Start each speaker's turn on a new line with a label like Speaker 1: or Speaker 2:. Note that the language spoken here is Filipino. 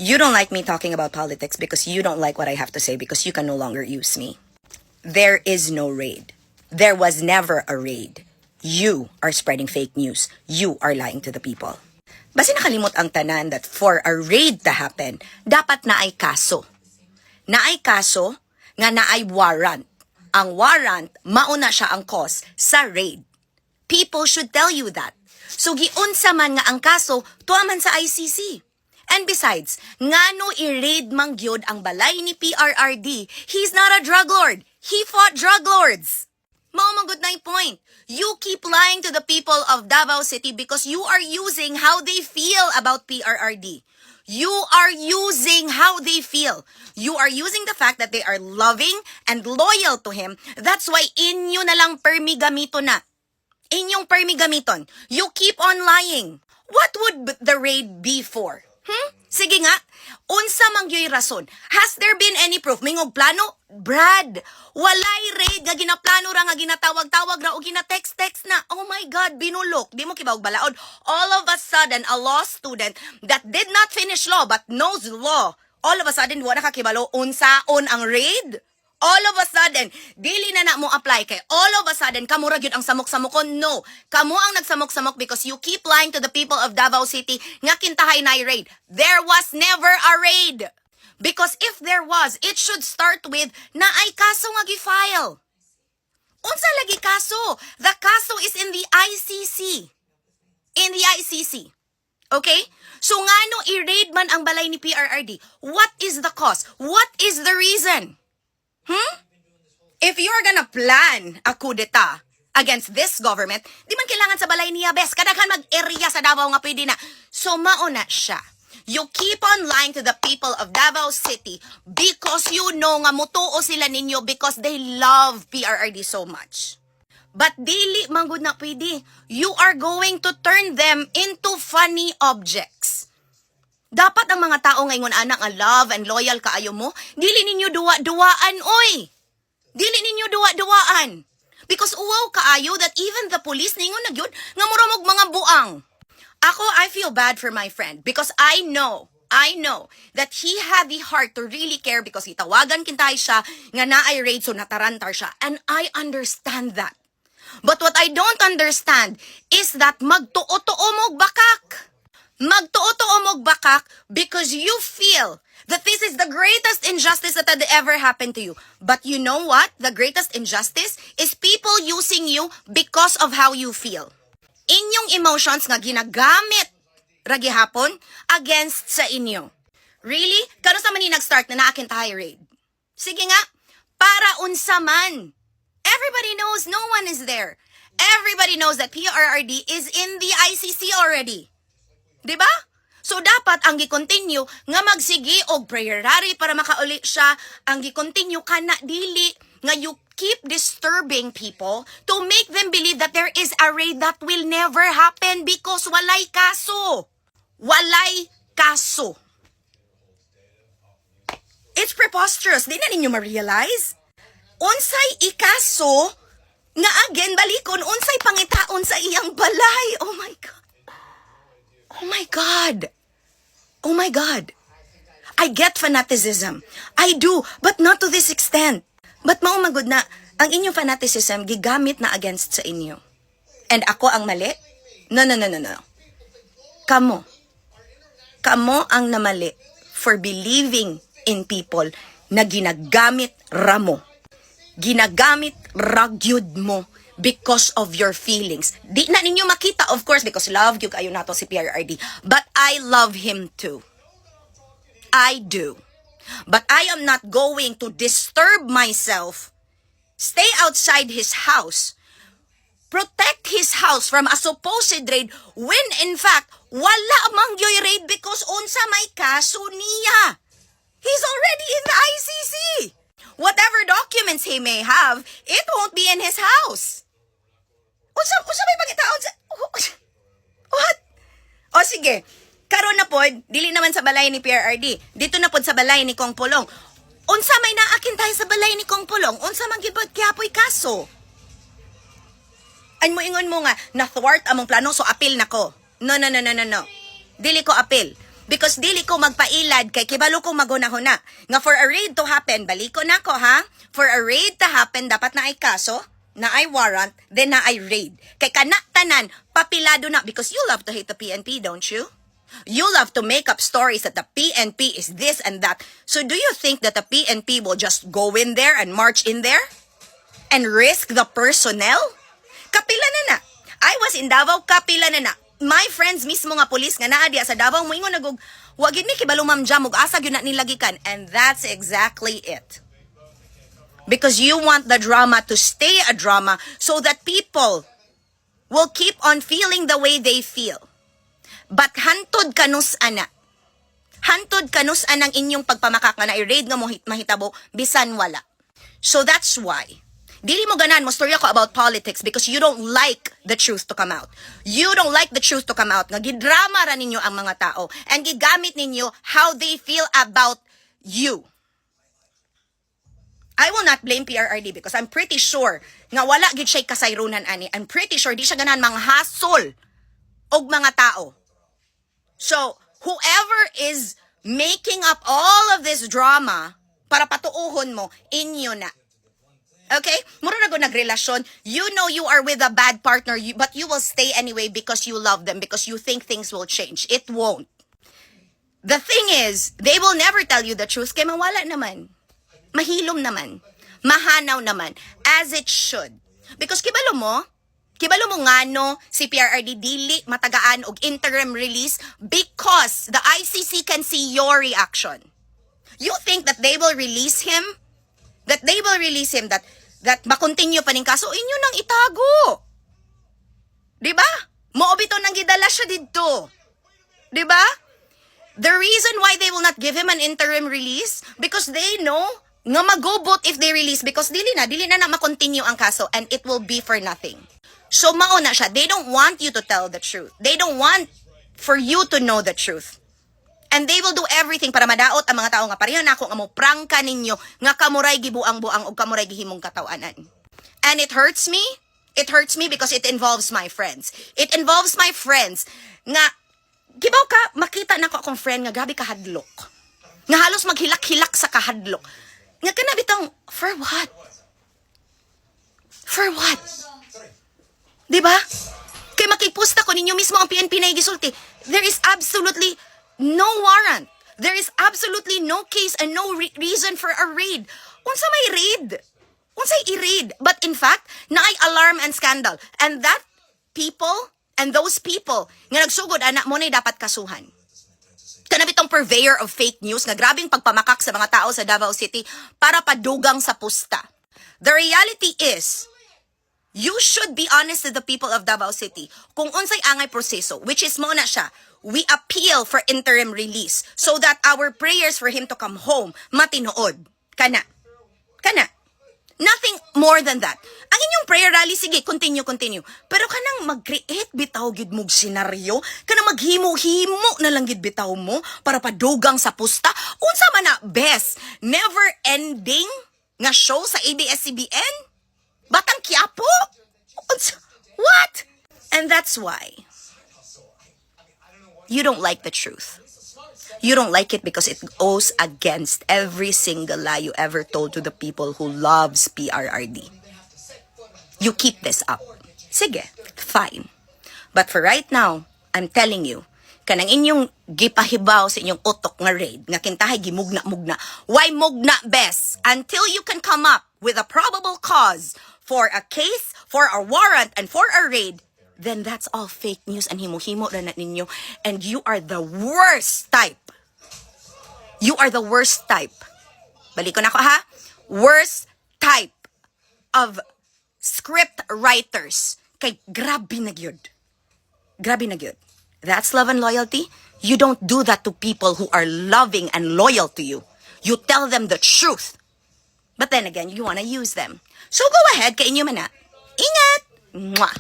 Speaker 1: You don't like me talking about politics because you don't like what I have to say because you can no longer use me. There is no raid. There was never a raid. You are spreading fake news. You are lying to the people. Basi nakalimot ang tanan that for a raid to happen, dapat na ay kaso. Na ay kaso, nga na ay warrant. Ang warrant, mauna siya ang cause sa raid. People should tell you that. So giunsa man nga ang kaso, tuwa man sa ICC. And besides, ngano i-raid man gyud ang balay ni PRRD, he's not a drug lord. He fought drug lords. Maumagod na yung point. You keep lying to the people of Davao City because you are using how they feel about PRRD. You are using how they feel. You are using the fact that they are loving and loyal to him. That's why inyo na lang permi gamito na. Inyong permi gamiton. You keep on lying. What would the raid be for? Sige nga, unsa man gyoy rason. Has there been any proof? Mingog plano? Brad, walay raid nga ginaplano ra nga ginatawag-tawag ra o ginatext-text na. Oh my God, binulok. Di mo kibawag balaod. All of a sudden, a law student that did not finish law but knows law, all of a sudden, wala nakakibalo, unsaon ang raid? All of a sudden, dili na mo apply kay all of a sudden, kamu ra gyud ang samok-samokon. No, kamu ang nagsamok-samok because you keep lying to the people of Davao City nga kintahay na raid. There was never a raid. Because if there was, it should start with na ay kaso nga gi-file. Unsa lagi kaso? The kaso is in the ICC. In the ICC. Okay? So ngano i-raid man ang balay ni PRRD? What is the cause? What is the reason? If you're gonna plan a coup d'etat against this government, di man kailangan sa balay niya, bes. Kadaghan mag-area sa Davao nga pwede na. So, mauna siya. You keep on lying to the people of Davao City because you know nga mutuo sila ninyo because they love PRRD so much. But dili manggod na pwede. You are going to turn them into funny objects. Dapat ang mga tao ngayon anak nga love and loyal kaayo mo, dili ninyo duwa-duwaan, oy! Dili ninyo duwa-duwaan. Because uwaw kaayo that even the police ningon na gyud nga muramog mga buang. Ako, I feel bad for my friend because I know that he had the heart to really care because itawagan kintay siya nga naay raid so natarantar siya. And I understand that. But what I don't understand is that magtuo-tuo mog bakak. Magtuo-tuo mog bakak because you feel that this is the greatest injustice that had ever happened to you. But you know what? The greatest injustice is people using you because of how you feel. Inyong emotions nga ginagamit ra gihapon against sa inyo. Really? Kano sa man ni nag-start na naakin tayo raid? Sige nga, para unsa man. Everybody knows no one is there. Everybody knows that PRRD is in the ICC already. Diba? So dapat ang gi-continue nga magsigi og prayerary para makauli siya, ang gi-continue kana dili nga you keep disturbing people to make them believe that there is a raid that will never happen because walay kaso. Walay kaso. It's preposterous. Di na ninyo ma-realize? Unsay ikaso nga again balikon unsay pangitaon sa iyang balay. Oh my God. Oh my God. Oh my God. I get fanaticism. I do, but not to this extent. But maumagod na, ang inyong fanaticism gigamit na against sa inyo. And ako ang mali? No. Kamo ang namali for believing in people na ginagamit ramo. Ginagamit ragyud mo because of your feelings. Di na ninyo makita, of course, because love yung kayo nato si PRRD. But I love him too. I do. But I am not going to disturb myself, stay outside his house, protect his house from a supposed raid when in fact, wala mang yoy raid because unsa may kaso niya. He's already in the ICC. Whatever documents he may have, it won't be in his house. Unsa may pagitaon sa... What? O sige, karon na pod, dili naman sa balay ni PRRD. Dito na pod sa balay ni Kong Pulong. Unsa may naakin tayo sa balay ni Kong Pulong? Unsa man gibod kiapoy kaso? An mo ingon mo nga, na-thwart among plano, so appeal na ko. No. Dili ko appeal. Because dili ko magpailad kay kibalo ko magunahuna. Nga for a raid to happen, baliko na ko ha. For a raid to happen, dapat na ay kaso, na ay warrant, then na ay raid. Kay tanan, papilado na. Because you love to hate the PNP, don't you? You love to make up stories that the PNP is this and that. So do you think that the PNP will just go in there and march in there? And risk the personnel? Kapila na. I was in Davao, kapila na. My friends mismo nga pulis nga naa diya sa Davao mo ingon nagug wa gid mi kibalo ma'am jam ug asa gyud na nilagikan, and that's exactly it. Because you want the drama to stay a drama so that people will keep on feeling the way they feel. But hantod kanus ana. Hantod kanus anang inyong pagpamakak nga na i-raid nga mo mahitabo bisan wala. So that's why dili mo ganan mo storya ko about politics because you don't like the truth to come out. You don't like the truth to come out. Nga gidrama ra ninyo ang mga tao and gigamit ninyo how they feel about you. I will not blame PRRD because I'm pretty sure nga wala gid siya kasayrunan ani. I'm pretty sure di siya ganan manghasol og mga tao. So, whoever is making up all of this drama para patuuhon mo, inyo na. Okay? Mura na go nagrelasyon. You know you are with a bad partner, but you will stay anyway because you love them, because you think things will change. It won't. The thing is, they will never tell you the truth kay mawala naman. Mahilom naman. Mahanaw naman. As it should. Because kibalo mo ngano si PRRD dili matagaan og interim release because the ICC can see your reaction. You think that they will release him? That makontinue pa ning kaso, inyo nang itago. Diba? Moobito nang gidala siya didto. Diba? The reason why they will not give him an interim release, because they know nga magobot if they release, because dili na makontinue ang kaso and it will be for nothing. So mauna siya. They don't want you to tell the truth. They don't want for you to know the truth. And they will do everything para madaot ang mga tao nga pareho na ako nga mo prangka ninyo nga kamuray gibuang-buang o kamuray gihimong katawanan. And it hurts me. It hurts me because it involves my friends. It involves my friends nga gibaw ka makita na ko akong friend nga gabi kahadlok. Nga halos maghilak-hilak sa kahadlok. Nga kanabitang for what? For what? Diba? Kay makipusta ko ninyo mismo ang PNP na igisulti. There is absolutely no warrant. There is absolutely no case and no reason for a raid. Unsa may raid? Unsay i-raid? But in fact, naay alarm and scandal. And that people and those people nga nagsugod anak mo na dapat kasuhan. Kanabitong purveyor of fake news nga grabing pagpamakak sa mga tao sa Davao City para padugang sa pusta. The reality is, you should be honest to the people of Davao City kung unsay angay proseso, which is mo na siya. We appeal for interim release so that our prayers for him to come home matinuod. Kana. Nothing more than that. Ang inyong prayer rally, sige, continue. Pero kanang mag-create bitaw gid mog senaryo, kanang maghimo-himo na lang gid bitaw mo para padugang sa pusta. Unsa man na best, never ending nga show sa ABS-CBN? Batang Quiapo? What? And that's why you don't like the truth. You don't like it because it goes against every single lie you ever told to the people who loves PRRD. You keep this up. Sige, fine. But for right now, I'm telling you, kanang inyong gipahibaw sa inyong utok nga raid, nga kintahay gimugna-mugna. Why mugna best? Until you can come up with a probable cause for a case, for a warrant, and for a raid, then that's all fake news and himo-himo na ninyo. And you are the worst type. You are the worst type. Balik ko na ko ha. Worst type of script writers. Kay grabe na gyud. Grabe na gyud. That's love and loyalty. You don't do that to people who are loving and loyal to you. You tell them the truth. But then again, you want to use them. So go ahead, kay inyo man na. Ingat! Mwah!